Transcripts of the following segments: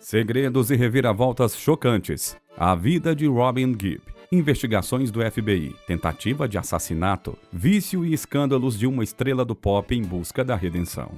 Segredos e reviravoltas chocantes. A vida de Robin Gibb. Investigações do FBI. Tentativa de assassinato. Vício e escândalos de uma estrela do pop em busca da redenção.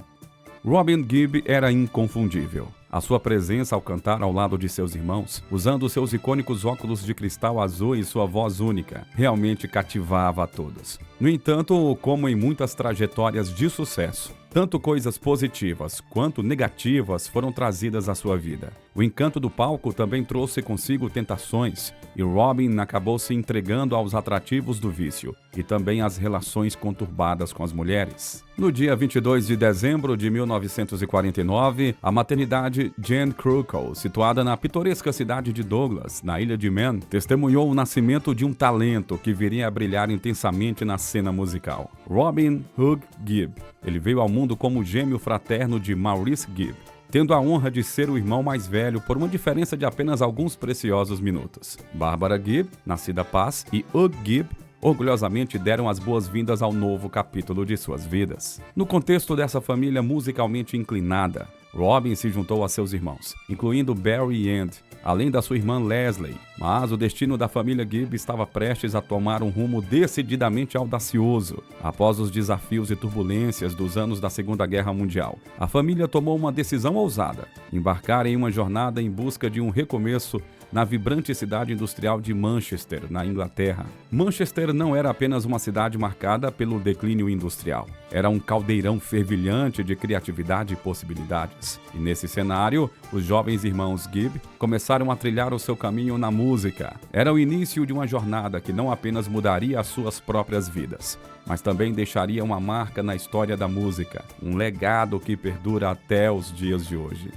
Robin Gibb era inconfundível. A sua presença ao cantar ao lado de seus irmãos, usando seus icônicos óculos de cristal azul e sua voz única, realmente cativava a todos. No entanto, como em muitas trajetórias de sucesso, tanto coisas positivas quanto negativas foram trazidas à sua vida. O encanto do palco também trouxe consigo tentações, e Robin acabou se entregando aos atrativos do vício e também às relações conturbadas com as mulheres. No dia 22 de dezembro de 1949, a maternidade Jane Kruckle, situada na pitoresca cidade de Douglas, na ilha de Man, testemunhou o nascimento de um talento que viria a brilhar intensamente na cena musical. Robin Hugh Gibb. Ele veio ao mundo como gêmeo fraterno de Maurice Gibb, tendo a honra de ser o irmão mais velho por uma diferença de apenas alguns preciosos minutos. Barbara Gibb, nascida Paz, e Hugh Gibb orgulhosamente deram as boas-vindas ao novo capítulo de suas vidas. No contexto dessa família musicalmente inclinada, Robin se juntou a seus irmãos, incluindo Barry e Andy, além da sua irmã Leslie, mas o destino da família Gibb estava prestes a tomar um rumo decididamente audacioso. Após os desafios e turbulências dos anos da Segunda Guerra Mundial, a família tomou uma decisão ousada: embarcar em uma jornada em busca de um recomeço na vibrante cidade industrial de Manchester, na Inglaterra. Manchester não era apenas uma cidade marcada pelo declínio industrial. Era um caldeirão fervilhante de criatividade e possibilidades. E nesse cenário, os jovens irmãos Gibb começaram a trilhar o seu caminho na música. Era o início de uma jornada que não apenas mudaria as suas próprias vidas, mas também deixaria uma marca na história da música, um legado que perdura até os dias de hoje.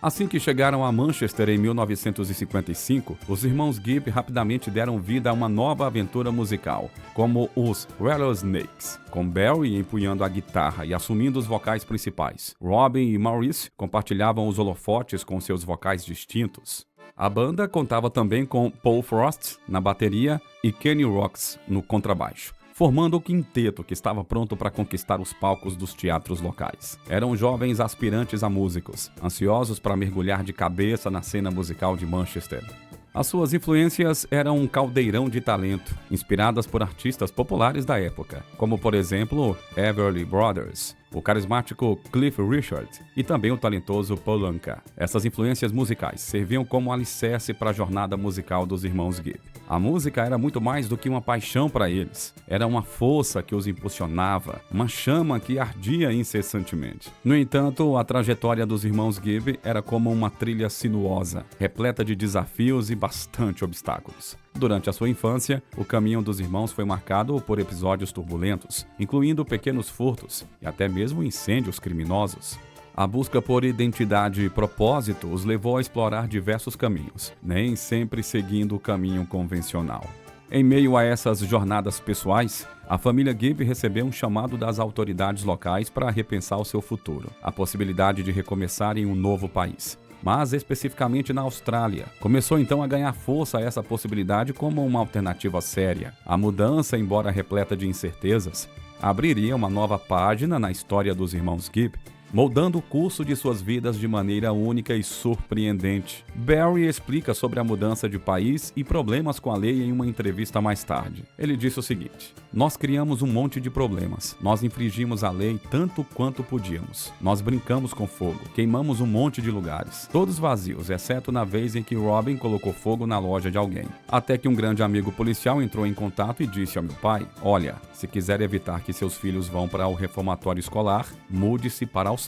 Assim que chegaram a Manchester em 1955, os irmãos Gibb rapidamente deram vida a uma nova aventura musical, como os Rattlesnakes, com Barry empunhando a guitarra e assumindo os vocais principais. Robin e Maurice compartilhavam os holofotes com seus vocais distintos. A banda contava também com Paul Frost na bateria e Kenny Rocks no contrabaixo, formando o quinteto que estava pronto para conquistar os palcos dos teatros locais. Eram jovens aspirantes a músicos, ansiosos para mergulhar de cabeça na cena musical de Manchester. As suas influências eram um caldeirão de talento, inspiradas por artistas populares da época, como por exemplo Everly Brothers, o carismático Cliff Richard e também o talentoso Paul Anka. Essas influências musicais serviam como alicerce para a jornada musical dos irmãos Gibb. A música era muito mais do que uma paixão para eles. Era uma força que os impulsionava, uma chama que ardia incessantemente. No entanto, a trajetória dos irmãos Gibb era como uma trilha sinuosa, repleta de desafios e bastante obstáculos. Durante a sua infância, o caminho dos irmãos foi marcado por episódios turbulentos, incluindo pequenos furtos e até mesmo incêndios criminosos. A busca por identidade e propósito os levou a explorar diversos caminhos, nem sempre seguindo o caminho convencional. Em meio a essas jornadas pessoais, a família Gibb recebeu um chamado das autoridades locais para repensar o seu futuro, a possibilidade de recomeçar em um novo país, mas especificamente na Austrália. Começou então a ganhar força essa possibilidade como uma alternativa séria. A mudança, embora repleta de incertezas, abriria uma nova página na história dos irmãos Gibb, moldando o curso de suas vidas de maneira única e surpreendente. Barry explica sobre a mudança de país e problemas com a lei em uma entrevista mais tarde. Ele disse o seguinte: "Nós criamos um monte de problemas. Nós infringimos a lei tanto quanto podíamos. Nós brincamos com fogo, queimamos um monte de lugares, todos vazios, exceto na vez em que Robin colocou fogo na loja de alguém. Até que um grande amigo policial entrou em contato e disse ao meu pai: 'Olha, se quiser evitar que seus filhos vão para o reformatório escolar, mude-se para a Austrália.'"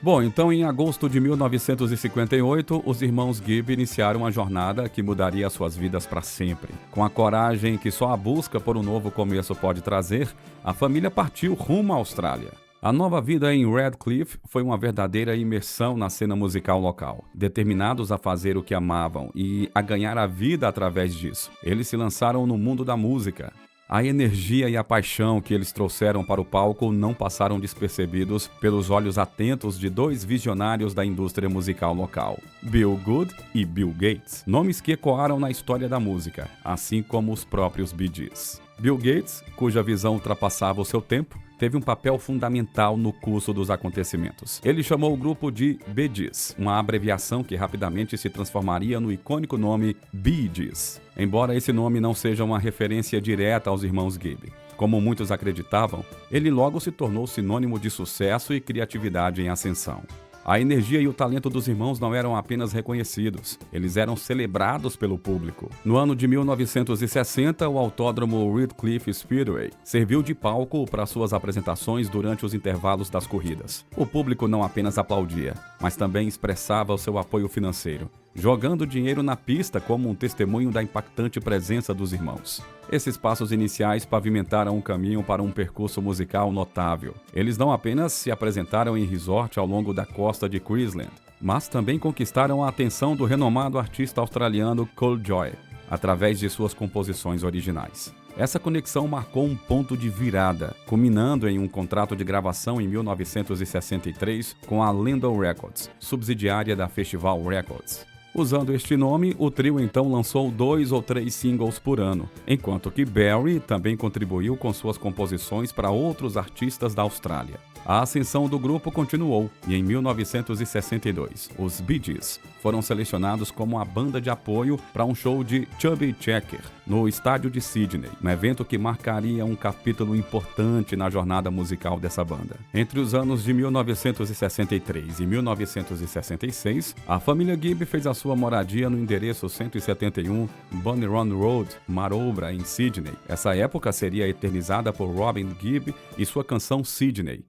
Bom, então em agosto de 1958, os irmãos Gibb iniciaram uma jornada que mudaria suas vidas para sempre. Com a coragem que só a busca por um novo começo pode trazer, a família partiu rumo à Austrália. A nova vida em Redcliffe foi uma verdadeira imersão na cena musical local. Determinados a fazer o que amavam e a ganhar a vida através disso, eles se lançaram no mundo da música. A energia e a paixão que eles trouxeram para o palco não passaram despercebidos pelos olhos atentos de dois visionários da indústria musical local, Bill Good e Bill Gates, nomes que ecoaram na história da música, assim como os próprios Bee Gees. Bill Gates, cuja visão ultrapassava o seu tempo, teve um papel fundamental no curso dos acontecimentos. Ele chamou o grupo de Bee Gees, uma abreviação que rapidamente se transformaria no icônico nome Bee Gees, embora esse nome não seja uma referência direta aos irmãos Gibb. Como muitos acreditavam, ele logo se tornou sinônimo de sucesso e criatividade em ascensão. A energia e o talento dos irmãos não eram apenas reconhecidos, eles eram celebrados pelo público. No ano de 1960, o autódromo Redcliffe Speedway serviu de palco para suas apresentações durante os intervalos das corridas. O público não apenas aplaudia, mas também expressava o seu apoio financeiro, jogando dinheiro na pista como um testemunho da impactante presença dos irmãos. Esses passos iniciais pavimentaram o caminho para um percurso musical notável. Eles não apenas se apresentaram em resort ao longo da costa de Queensland, mas também conquistaram a atenção do renomado artista australiano Cole Joy, através de suas composições originais. Essa conexão marcou um ponto de virada, culminando em um contrato de gravação em 1963 com a Lindell Records, subsidiária da Festival Records. Usando este nome, o trio então lançou 2 ou 3 singles por ano, enquanto que Barry também contribuiu com suas composições para outros artistas da Austrália. A ascensão do grupo continuou e em 1962, os Bee Gees foram selecionados como a banda de apoio para um show de Chubby Checker no estádio de Sydney, um evento que marcaria um capítulo importante na jornada musical dessa banda. Entre os anos de 1963 e 1966, a família Gibb fez a sua moradia no endereço 171 Bunny Run Road, Maroubra, em Sydney. Essa época seria eternizada por Robin Gibb e sua canção Sydney.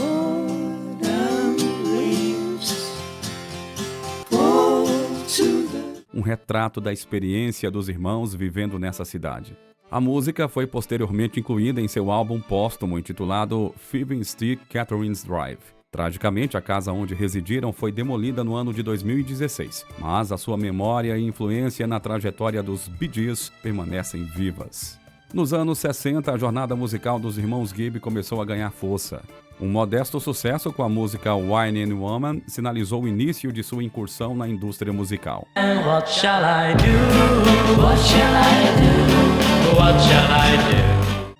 Um retrato da experiência dos irmãos vivendo nessa cidade. A música foi posteriormente incluída em seu álbum póstumo intitulado Phoebe Stick Catherine's Drive. Tragicamente, a casa onde residiram foi demolida no ano de 2016, mas a sua memória e influência na trajetória dos Bee Gees permanecem vivas. Nos anos 60, a jornada musical dos irmãos Gibb começou a ganhar força. Um modesto sucesso com a música Wine and Woman sinalizou o início de sua incursão na indústria musical. What shall I do? What shall I do? What shall I do?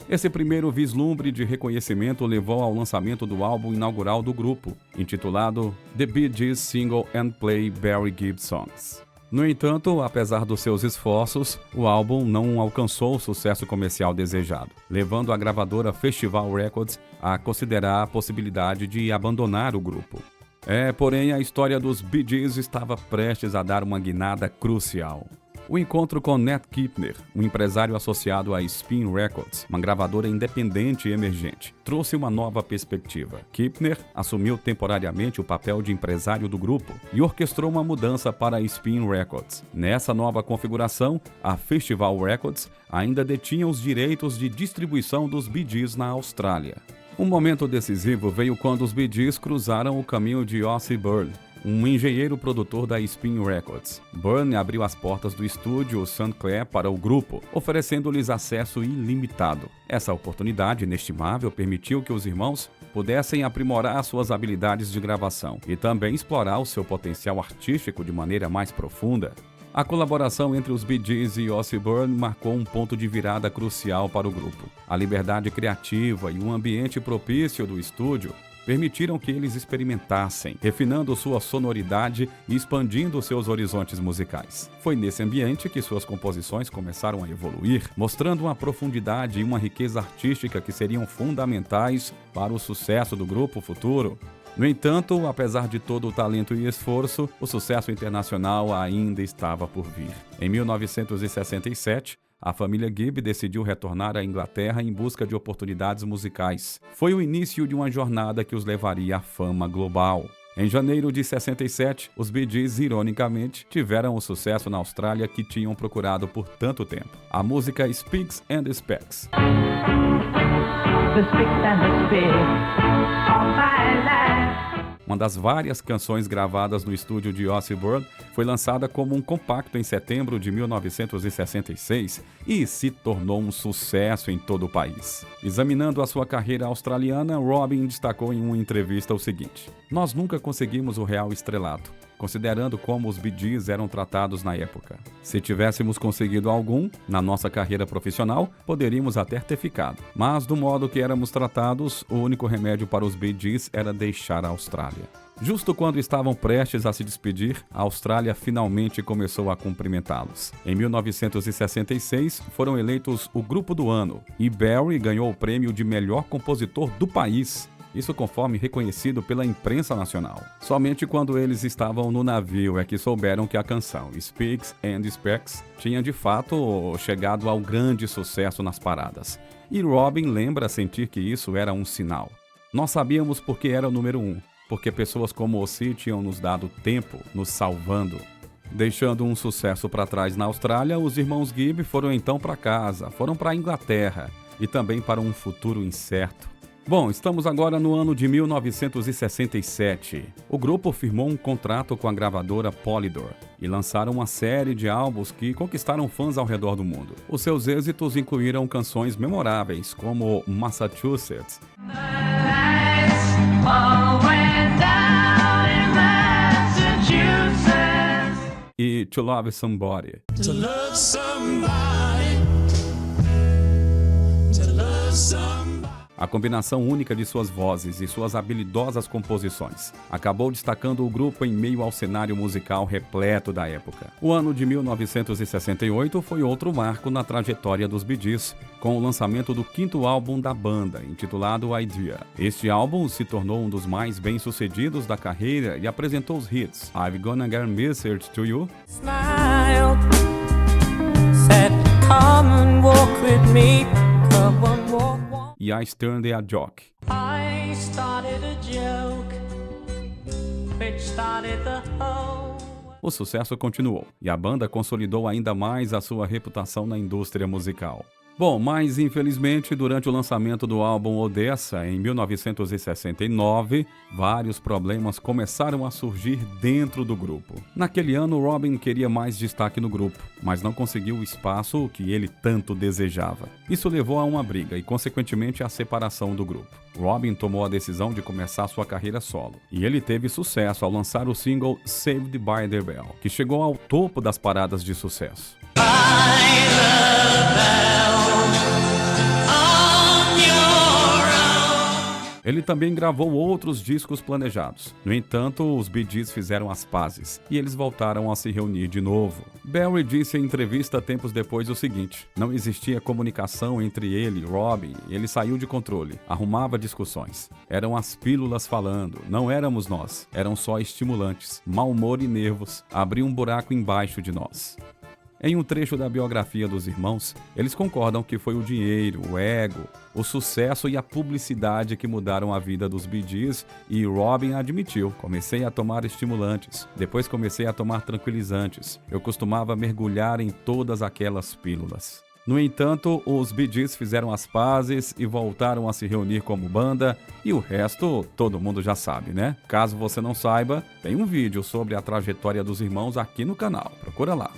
Esse primeiro vislumbre de reconhecimento levou ao lançamento do álbum inaugural do grupo, intitulado The Bee Gees Single and Play Barry Gibb Songs. No entanto, apesar dos seus esforços, o álbum não alcançou o sucesso comercial desejado, levando a gravadora Festival Records a considerar a possibilidade de abandonar o grupo. Porém, a história dos Bee Gees estava prestes a dar uma guinada crucial. O encontro com Nat Kipner, um empresário associado à Spin Records, uma gravadora independente e emergente, trouxe uma nova perspectiva. Kipner assumiu temporariamente o papel de empresário do grupo e orquestrou uma mudança para a Spin Records. Nessa nova configuração, a Festival Records ainda detinha os direitos de distribuição dos Bee Gees na Austrália. Um momento decisivo veio quando os Bee Gees cruzaram o caminho de Ossie Byrne, um engenheiro produtor da Spin Records. Byrne abriu as portas do estúdio St. Clair para o grupo, oferecendo-lhes acesso ilimitado. Essa oportunidade inestimável permitiu que os irmãos pudessem aprimorar suas habilidades de gravação e também explorar o seu potencial artístico de maneira mais profunda. A colaboração entre os Bee Gees e Ossie Byrne marcou um ponto de virada crucial para o grupo. A liberdade criativa e um ambiente propício do estúdio permitiram que eles experimentassem, refinando sua sonoridade e expandindo seus horizontes musicais. Foi nesse ambiente que suas composições começaram a evoluir, mostrando uma profundidade e uma riqueza artística que seriam fundamentais para o sucesso do grupo futuro. No entanto, apesar de todo o talento e esforço, o sucesso internacional ainda estava por vir. Em 1967, a família Gibb decidiu retornar à Inglaterra em busca de oportunidades musicais. Foi o início de uma jornada que os levaria à fama global. Em janeiro de 67, os Bee Gees, ironicamente, tiveram o sucesso na Austrália que tinham procurado por tanto tempo. A música Spiks and Specks. Uma das várias canções gravadas no estúdio de Ossie Byrne, foi lançada como um compacto em setembro de 1966 e se tornou um sucesso em todo o país. Examinando a sua carreira australiana, Robin destacou em uma entrevista o seguinte: "Nós nunca conseguimos o real estrelato, considerando como os Bee Gees eram tratados na época. Se tivéssemos conseguido algum na nossa carreira profissional, poderíamos até ter ficado. Mas do modo que éramos tratados, o único remédio para os Bee Gees era deixar a Austrália. Justo quando estavam prestes a se despedir, a Austrália finalmente começou a cumprimentá-los. Em 1966, foram eleitos o Grupo do Ano e Barry ganhou o prêmio de melhor compositor do país. Isso conforme reconhecido pela imprensa nacional. Somente quando eles estavam no navio é que souberam que a canção Speaks and Specs tinha de fato chegado ao grande sucesso nas paradas. E Robin lembra sentir que isso era um sinal. Nós sabíamos porque era o número 1. Porque pessoas como Ozzy tinham nos dado tempo, nos salvando. Deixando um sucesso para trás na Austrália, os irmãos Gibb foram então para casa, foram para a Inglaterra e também para um futuro incerto. Bom, estamos agora no ano de 1967. O grupo firmou um contrato com a gravadora Polydor e lançaram uma série de álbuns que conquistaram fãs ao redor do mundo. Os seus êxitos incluíram canções memoráveis como Massachusetts e To Love Somebody. To love somebody. To love somebody. A combinação única de suas vozes e suas habilidosas composições acabou destacando o grupo em meio ao cenário musical repleto da época. O ano de 1968 foi outro marco na trajetória dos Bee Gees, com o lançamento do 5º álbum da banda, intitulado Idea. Este álbum se tornou um dos mais bem-sucedidos da carreira e apresentou os hits I've Gonna Get a Message to You, Smile, said, come and walk with me, come and walk. E I Started a Joke. I started a joke, which started the whole... O sucesso continuou, e a banda consolidou ainda mais a sua reputação na indústria musical. Bom, mas infelizmente, durante o lançamento do álbum Odessa, em 1969, vários problemas começaram a surgir dentro do grupo. Naquele ano, Robin queria mais destaque no grupo, mas não conseguiu o espaço que ele tanto desejava. Isso levou a uma briga e, consequentemente, à separação do grupo. Robin tomou a decisão de começar sua carreira solo, e ele teve sucesso ao lançar o single Saved by the Bell, que chegou ao topo das paradas de sucesso. Ele também gravou outros discos planejados. No entanto, os Bee Gees fizeram as pazes e eles voltaram a se reunir de novo. Barry disse em entrevista tempos depois o seguinte: não existia comunicação entre ele e Robin, ele saiu de controle, arrumava discussões. Eram as pílulas falando, não éramos nós, eram só estimulantes, mau humor e nervos, abriam um buraco embaixo de nós. Em um trecho da biografia dos irmãos, eles concordam que foi o dinheiro, o ego, o sucesso e a publicidade que mudaram a vida dos Bee Gees, e Robin admitiu: comecei a tomar estimulantes, depois comecei a tomar tranquilizantes, eu costumava mergulhar em todas aquelas pílulas. No entanto, os Bee Gees fizeram as pazes e voltaram a se reunir como banda, e o resto todo mundo já sabe, né? Caso você não saiba, tem um vídeo sobre a trajetória dos irmãos aqui no canal, procura lá.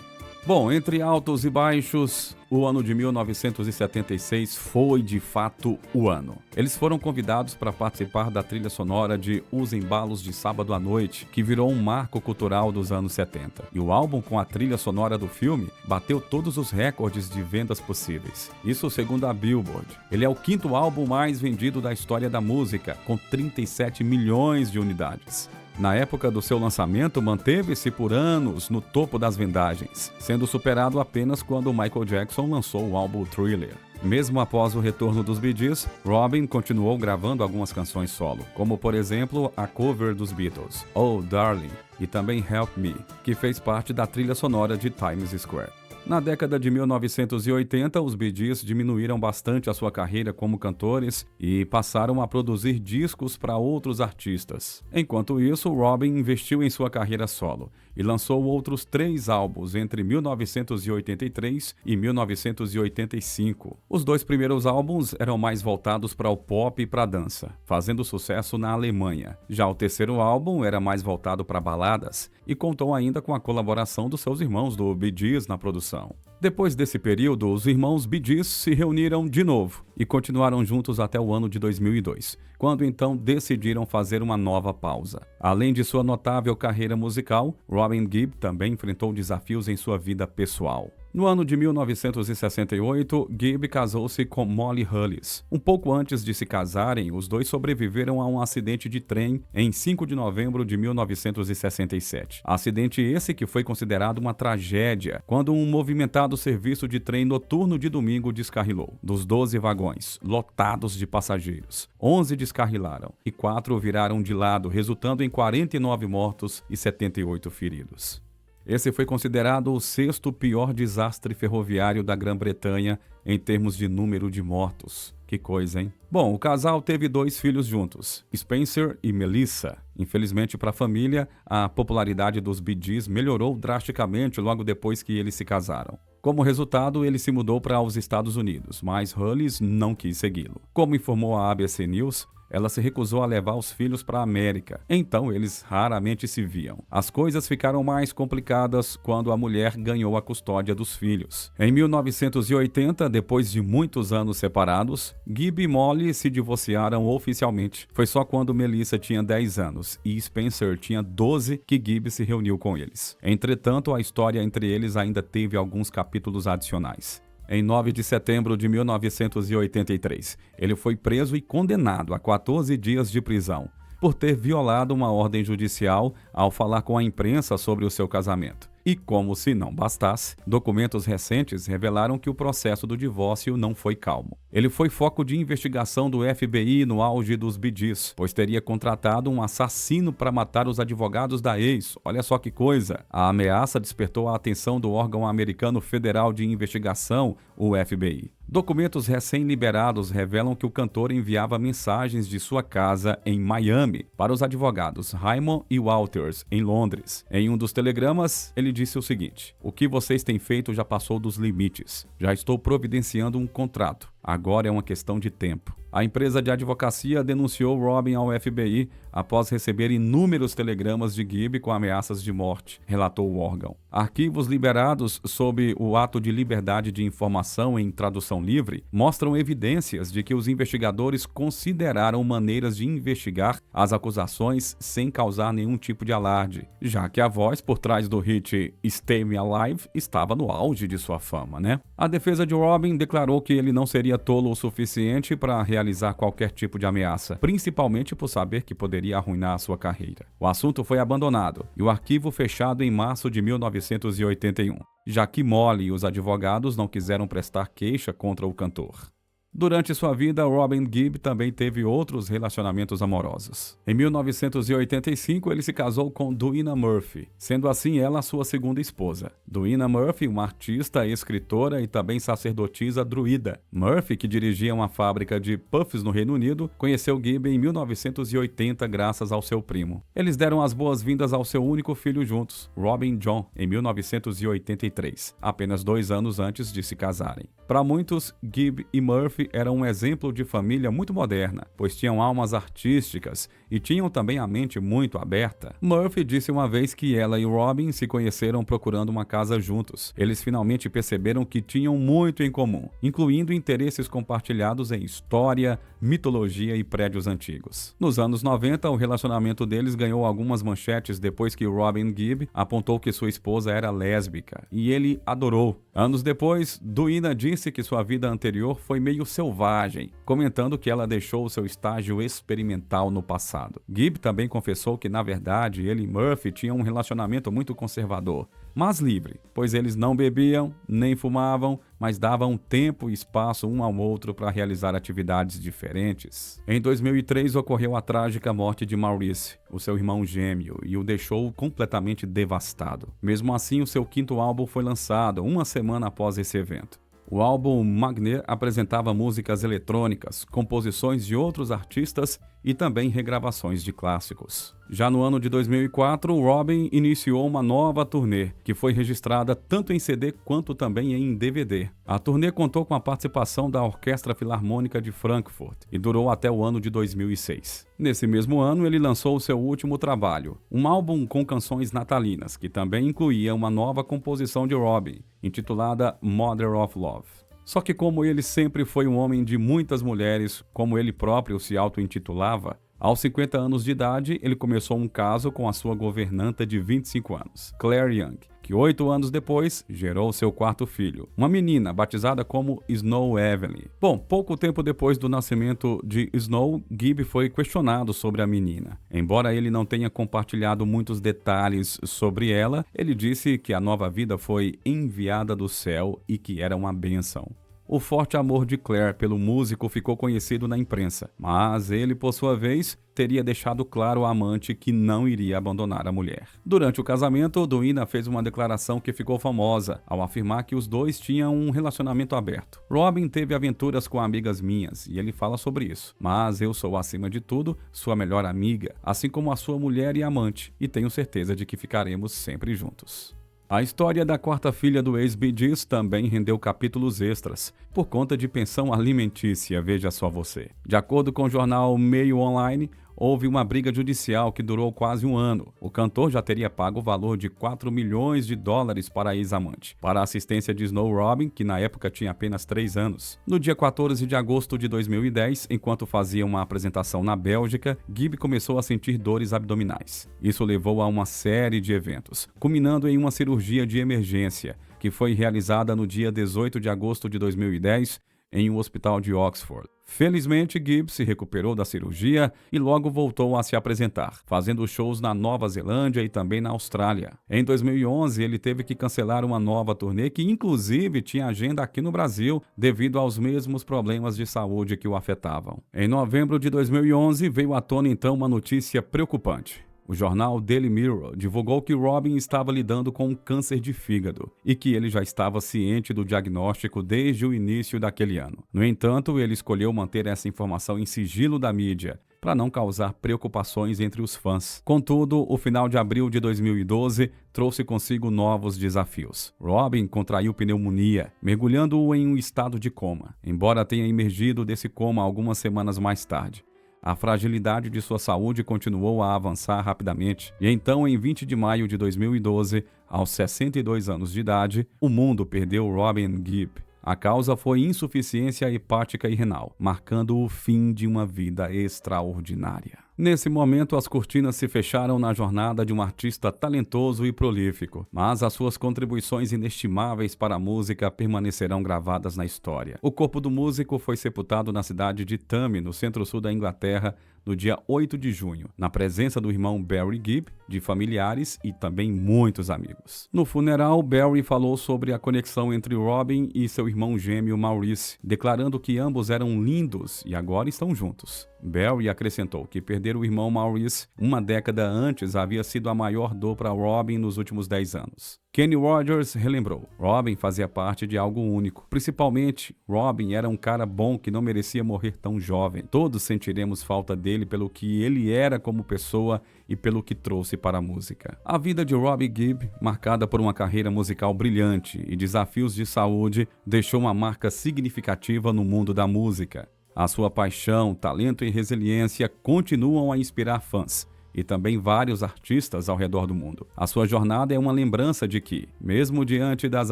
Bom, entre altos e baixos, o ano de 1976 foi de fato o ano. Eles foram convidados para participar da trilha sonora de Os Embalos de Sábado à Noite, que virou um marco cultural dos anos 70. E o álbum com a trilha sonora do filme bateu todos os recordes de vendas possíveis. Isso segundo a Billboard. Ele é o 5º álbum mais vendido da história da música, com 37 milhões de unidades. Na época do seu lançamento, manteve-se por anos no topo das vendagens, sendo superado apenas quando Michael Jackson lançou o álbum Thriller. Mesmo após o retorno dos Bee Gees, Robin continuou gravando algumas canções solo, como por exemplo a cover dos Beatles, Oh Darling, e também Help Me, que fez parte da trilha sonora de Times Square. Na década de 1980, os Bee Gees diminuíram bastante a sua carreira como cantores e passaram a produzir discos para outros artistas. Enquanto isso, Robin investiu em sua carreira solo e lançou outros 3 álbuns entre 1983 e 1985. Os 2 primeiros álbuns eram mais voltados para o pop e para a dança, fazendo sucesso na Alemanha. Já o terceiro álbum era mais voltado para baladas e contou ainda com a colaboração dos seus irmãos do Bee Gees na produção. Depois desse período, os irmãos Bee Gees se reuniram de novo e continuaram juntos até o ano de 2002, quando então decidiram fazer uma nova pausa. Além de sua notável carreira musical, Robin Gibb também enfrentou desafios em sua vida pessoal. No ano de 1968, Gibb casou-se com Molly Hullis. Um pouco antes de se casarem, os dois sobreviveram a um acidente de trem em 5 de novembro de 1967. Acidente esse que foi considerado uma tragédia, quando um movimentado serviço de trem noturno de domingo descarrilou. Dos 12 vagões, lotados de passageiros, 11 descarrilaram e 4 viraram de lado, resultando em 49 mortos e 78 feridos. Esse foi considerado o 6º pior desastre ferroviário da Grã-Bretanha em termos de número de mortos. Que coisa, hein? Bom, o casal teve 2 filhos juntos, Spencer e Melissa. Infelizmente para a família, a popularidade dos Bee Gees melhorou drasticamente logo depois que eles se casaram. Como resultado, ele se mudou para os Estados Unidos, mas Hullis não quis segui-lo. Como informou a ABC News, ela se recusou a levar os filhos para a América, então eles raramente se viam. As coisas ficaram mais complicadas quando a mulher ganhou a custódia dos filhos. Em 1980, depois de muitos anos separados, Gibb e Molly se divorciaram oficialmente. Foi só quando Melissa tinha 10 anos e Spencer tinha 12 que Gibb se reuniu com eles. Entretanto, a história entre eles ainda teve alguns capítulos adicionais. Em 9 de setembro de 1983, ele foi preso e condenado a 14 dias de prisão por ter violado uma ordem judicial ao falar com a imprensa sobre o seu casamento. E como se não bastasse, documentos recentes revelaram que o processo do divórcio não foi calmo. Ele foi foco de investigação do FBI no auge dos Bee Gees, pois teria contratado um assassino para matar os advogados da ex. Olha só que coisa! A ameaça despertou a atenção do órgão americano federal de investigação, o FBI. Documentos recém-liberados revelam que o cantor enviava mensagens de sua casa em Miami para os advogados Raymond e Walters, em Londres. Em um dos telegramas, ele disse o seguinte: "O que vocês têm feito já passou dos limites. Já estou providenciando um contrato. Agora é uma questão de tempo." A empresa de advocacia denunciou Robin ao FBI após receber inúmeros telegramas de Gibb com ameaças de morte, relatou o órgão. Arquivos liberados sob o ato de liberdade de informação em tradução livre mostram evidências de que os investigadores consideraram maneiras de investigar as acusações sem causar nenhum tipo de alarde, já que a voz por trás do hit Stay Me Alive estava no auge de sua fama, né? A defesa de Robin declarou que ele não seria tolo o suficiente para realizar qualquer tipo de ameaça, principalmente por saber que poderia arruinar a sua carreira. O assunto foi abandonado e o arquivo fechado em março de 1981, já que Molly e os advogados não quiseram prestar queixa contra o cantor. Durante sua vida, Robin Gibb também teve outros relacionamentos amorosos. Em 1985, ele se casou com Duina Murphy, sendo assim ela sua segunda esposa. Duina Murphy, uma artista, escritora e também sacerdotisa druida. Murphy, que dirigia uma fábrica de puffs no Reino Unido, conheceu Gibb em 1980 graças ao seu primo. Eles deram as boas-vindas ao seu único filho juntos, Robin John, em 1983, apenas 2 anos antes de se casarem. Para muitos, Gibb e Murphy eram um exemplo de família muito moderna, pois tinham almas artísticas e tinham também a mente muito aberta. Murphy disse uma vez que ela e Robin se conheceram procurando uma casa juntos. Eles finalmente perceberam que tinham muito em comum, incluindo interesses compartilhados em história, mitologia e prédios antigos. Nos anos 90, o relacionamento deles ganhou algumas manchetes depois que Robin Gibb apontou que sua esposa era lésbica, e ele adorou. Anos depois, Duina disse que sua vida anterior foi meio selvagem, comentando que ela deixou seu estágio experimental no passado. Gibb também confessou que, na verdade, ele e Murphy tinham um relacionamento muito conservador, mas livre, pois eles não bebiam, nem fumavam, mas davam tempo e espaço um ao outro para realizar atividades diferentes. Em 2003, ocorreu a trágica morte de Maurice, o seu irmão gêmeo, e o deixou completamente devastado. Mesmo assim, o seu 5º álbum foi lançado uma semana após esse evento. O álbum Magnet apresentava músicas eletrônicas, composições de outros artistas e também regravações de clássicos. Já no ano de 2004, Robin iniciou uma nova turnê, que foi registrada tanto em CD quanto também em DVD. A turnê contou com a participação da Orquestra Filarmônica de Frankfurt e durou até o ano de 2006. Nesse mesmo ano, ele lançou o seu último trabalho, um álbum com canções natalinas, que também incluía uma nova composição de Robin, intitulada Mother of Love. Só que como ele sempre foi um homem de muitas mulheres, como ele próprio se auto-intitulava, aos 50 anos de idade, ele começou um caso com a sua governanta de 25 anos, Claire Young, que 8 anos depois gerou seu quarto filho, uma menina batizada como Snow Evelyn. Bom, pouco tempo depois do nascimento de Snow, Gibb foi questionado sobre a menina. Embora ele não tenha compartilhado muitos detalhes sobre ela, ele disse que a nova vida foi enviada do céu e que era uma bênção. O forte amor de Claire pelo músico ficou conhecido na imprensa, mas ele, por sua vez, teria deixado claro ao amante que não iria abandonar a mulher. Durante o casamento, Duina fez uma declaração que ficou famosa, ao afirmar que os dois tinham um relacionamento aberto. Robin teve aventuras com amigas minhas, e ele fala sobre isso. Mas eu sou, acima de tudo, sua melhor amiga, assim como a sua mulher e amante, e tenho certeza de que ficaremos sempre juntos. A história da quarta filha do ex-Bee Gees também rendeu capítulos extras, por conta de pensão alimentícia, veja só você. De acordo com o jornal Mail Online, houve uma briga judicial que durou quase um ano. O cantor já teria pago o valor de 4 milhões de dólares para a ex-amante, para a assistência de Snow Robin, que na época tinha apenas 3 anos. No dia 14 de agosto de 2010, enquanto fazia uma apresentação na Bélgica, Gibb começou a sentir dores abdominais. Isso levou a uma série de eventos, culminando em uma cirurgia de emergência, que foi realizada no dia 18 de agosto de 2010, em um hospital de Oxford. Felizmente, Gibb se recuperou da cirurgia e logo voltou a se apresentar, fazendo shows na Nova Zelândia e também na Austrália. Em 2011, ele teve que cancelar uma nova turnê que inclusive tinha agenda aqui no Brasil devido aos mesmos problemas de saúde que o afetavam. Em novembro de 2011, veio à tona então uma notícia preocupante. O jornal Daily Mirror divulgou que Robin estava lidando com um câncer de fígado e que ele já estava ciente do diagnóstico desde o início daquele ano. No entanto, ele escolheu manter essa informação em sigilo da mídia, para não causar preocupações entre os fãs. Contudo, o final de abril de 2012 trouxe consigo novos desafios. Robin contraiu pneumonia, mergulhando-o em um estado de coma, embora tenha emergido desse coma algumas semanas mais tarde. A fragilidade de sua saúde continuou a avançar rapidamente e então, em 20 de maio de 2012, aos 62 anos de idade, o mundo perdeu Robin Gibb. A causa foi insuficiência hepática e renal, marcando o fim de uma vida extraordinária. Nesse momento, as cortinas se fecharam na jornada de um artista talentoso e prolífico, mas as suas contribuições inestimáveis para a música permanecerão gravadas na história. O corpo do músico foi sepultado na cidade de Tame, no centro-sul da Inglaterra, no dia 8 de junho, na presença do irmão Barry Gibb, de familiares e também muitos amigos. No funeral, Barry falou sobre a conexão entre Robin e seu irmão gêmeo Maurice, declarando que ambos eram lindos e agora estão juntos. Barry acrescentou que perder o irmão Maurice uma década antes havia sido a maior dor para Robin nos últimos 10 anos. Kenny Rogers relembrou: Robin fazia parte de algo único. Principalmente, Robin era um cara bom que não merecia morrer tão jovem. Todos sentiremos falta dele pelo que ele era como pessoa e pelo que trouxe para a música. A vida de Robin Gibb, marcada por uma carreira musical brilhante e desafios de saúde, deixou uma marca significativa no mundo da música. A sua paixão, talento e resiliência continuam a inspirar fãs e também vários artistas ao redor do mundo. A sua jornada é uma lembrança de que, mesmo diante das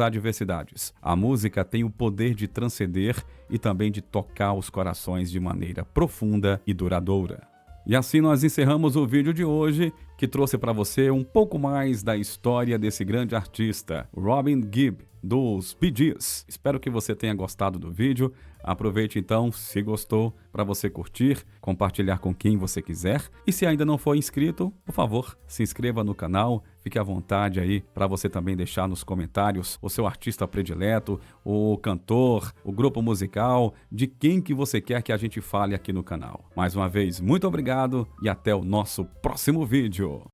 adversidades, a música tem o poder de transcender e também de tocar os corações de maneira profunda e duradoura. E assim nós encerramos o vídeo de hoje, que trouxe para você um pouco mais da história desse grande artista, Robin Gibb, dos Bee Gees. Espero que você tenha gostado do vídeo. Aproveite então, se gostou, para você curtir, compartilhar com quem você quiser. E se ainda não for inscrito, por favor, se inscreva no canal. Fique à vontade aí para você também deixar nos comentários o seu artista predileto, o cantor, o grupo musical, de quem que você quer que a gente fale aqui no canal. Mais uma vez, muito obrigado e até o nosso próximo vídeo.